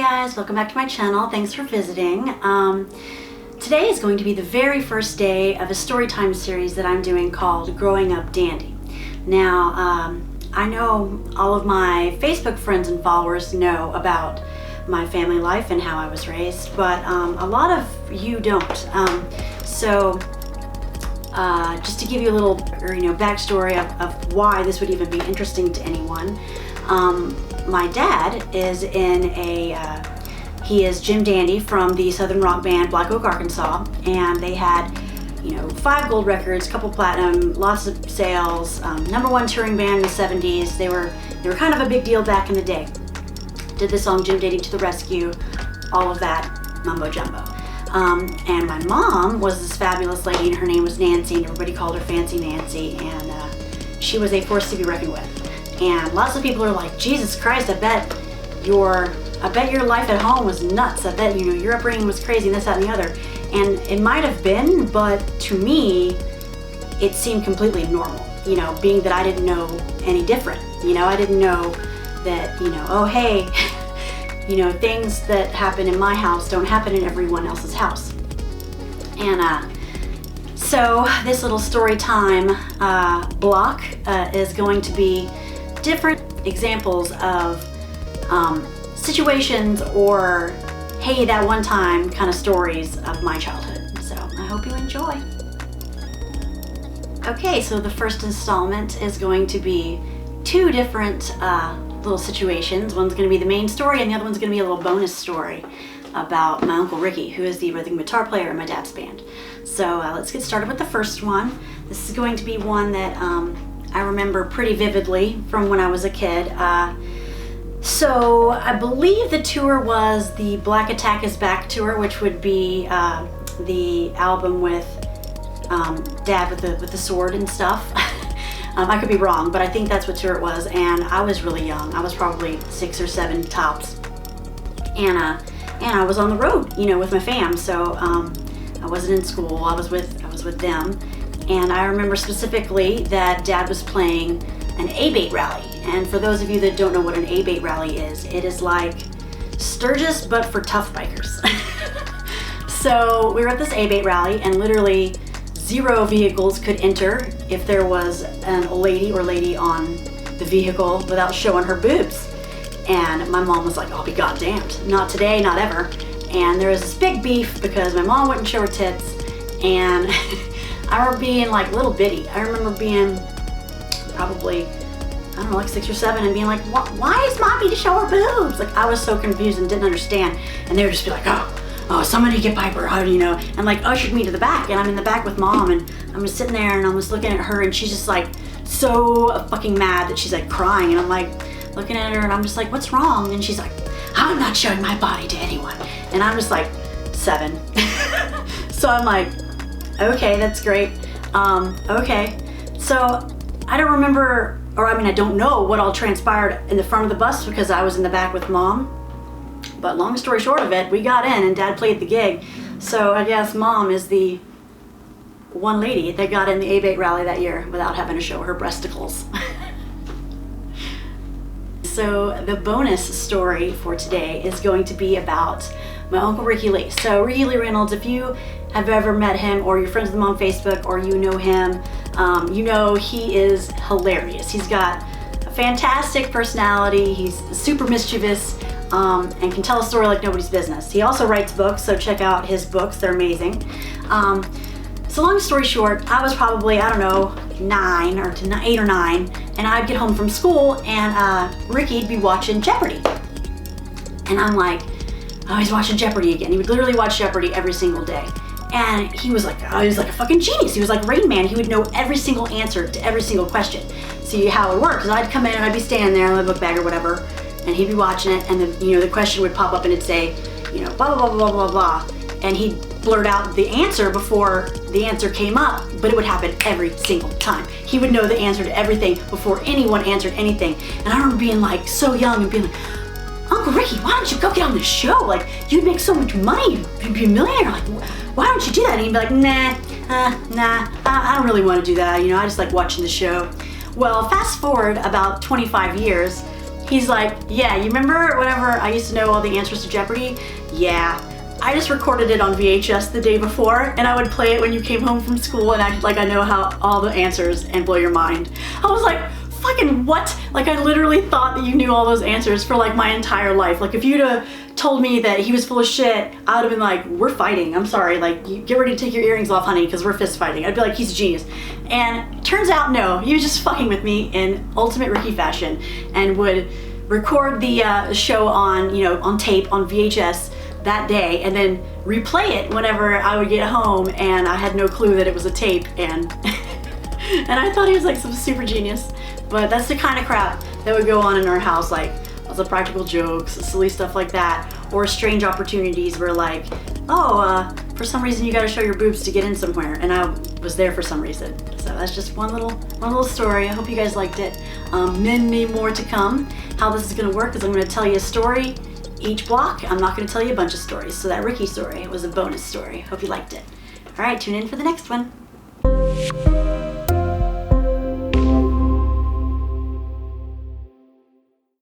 guys, welcome back to my channel. Thanks for visiting. Today is going to be the very first day of a storytime series that I'm doing called Growing Up Dandy. Now, I know all of my Facebook friends and followers know about my family life and how I was raised, but a lot of you don't. Just to give you a little backstory of why this would even be interesting to anyone, my dad is he is Jim Dandy from the southern rock band Black Oak, Arkansas, and they had 5 gold records, couple platinum, lots of sales, #1 touring band in the 70s. They were kind of a big deal back in the day. Did the song Jim Dandy to the Rescue, all of that mumbo jumbo. And my mom was this fabulous lady, and her name was Nancy, and everybody called her Fancy Nancy, and she was a force to be reckoned with. And lots of people are like, Jesus Christ, I bet your life at home was nuts. I bet your upbringing was crazy, and this, that, and the other. And it might have been, but to me, it seemed completely normal. Being that I didn't know any different. I didn't know that oh hey, things that happen in my house don't happen in everyone else's house. And so this little story time block is going to be different examples of situations or hey, that one time kind of stories of my childhood. So I hope you enjoy. Okay, so the first installment is going to be 2 different little situations. One's going to be the main story, and the other one's going to be a little bonus story about my Uncle Ricky, who is the rhythm guitar player in my dad's band. So let's get started with the first one. This is going to be one that I remember pretty vividly from when I was a kid. So I believe the tour was the Black Attack is Back tour, which would be the album with Dad with the sword and stuff. I could be wrong, but I think that's what tour it was, and I was really young. I was probably 6 or 7 tops, and I was on the road, with my fam. So I wasn't in school. I was with them, and I remember specifically that Dad was playing an ABATE rally. And for those of you that don't know what an ABATE rally is, it is like Sturgis but for tough bikers. So we were at this ABATE rally, and literally 0 vehicles could enter if there was a lady on the vehicle without showing her boobs. And my mom was like, I'll be goddamned. Not today, not ever. And there was this big beef because my mom wouldn't show her tits. And I remember being like little bitty. I remember being probably, I don't know, like 6 or 7 and being like, why is mommy to show her boobs? Like, I was so confused and didn't understand. And they would just be like, oh, somebody get Piper, and like ushered me to the back, and I'm in the back with Mom, and I'm just sitting there, and I'm just looking at her, and she's just like so fucking mad that she's like crying, and I'm like looking at her, and I'm just like, what's wrong? And she's like, I'm not showing my body to anyone. And I'm just like 7. So I'm like, okay, that's great. Okay. So I don't remember, I don't know what all transpired in the front of the bus because I was in the back with Mom. But long story short of it, we got in and Dad played the gig. So I guess Mom is the one lady that got in the ABATE rally that year without having to show her breasticles. So the bonus story for today is going to be about my Uncle Ricky Lee. So Ricky Lee Reynolds, if you have ever met him or you're friends with him on Facebook or you know him, he is hilarious. He's got a fantastic personality. He's super mischievous. And can tell a story like nobody's business. He also writes books, so check out his books, they're amazing. So long story short, I was probably, 8 or 9, and I'd get home from school and Ricky'd be watching Jeopardy. And I'm like, oh, he's watching Jeopardy again. He would literally watch Jeopardy every single day. And he was like a fucking genius. He was like Rain Man. He would know every single answer to every single question. See how it worked, because I'd come in and I'd be standing there in my book bag or whatever, and he'd be watching it, and then the question would pop up and it'd say, blah blah blah blah blah blah, and he'd blurt out the answer before the answer came up, but it would happen every single time. He would know the answer to everything before anyone answered anything. And I remember being like so young and being like, Uncle Ricky, why don't you go get on the show? Like, you'd make so much money, you'd be a millionaire. Like, why don't you do that? And he'd be like, nah, I don't really want to do that. I just like watching the show. Well, fast forward about 25 years, He's like, yeah, you remember whenever I used to know all the answers to Jeopardy? Yeah. I just recorded it on VHS the day before, and I would play it when you came home from school and act like I know how all the answers and blow your mind. I was like, fucking what? Like, I literally thought that you knew all those answers for like my entire life. Like, if you'd have told me that he was full of shit, I would have been like, we're fighting, I'm sorry, like, you get ready to take your earrings off, honey, because we're fist fighting. I'd be like, he's a genius. And turns out, no, he was just fucking with me in ultimate Ricky fashion, and would record the show on, you know, on tape, on VHS that day, and then replay it whenever I would get home, and I had no clue that it was a tape, and and I thought he was like some super genius. But that's the kind of crap that would go on in our house, like lots of practical jokes, silly stuff like that, or strange opportunities where like, oh, for some reason you gotta show your boobs to get in somewhere, and I was there for some reason. So that's just one little story. I hope you guys liked it. Many more to come. How this is gonna work is I'm gonna tell you a story each block. I'm not gonna tell you a bunch of stories. So that Ricky story was a bonus story. Hope you liked it. All right, tune in for the next one.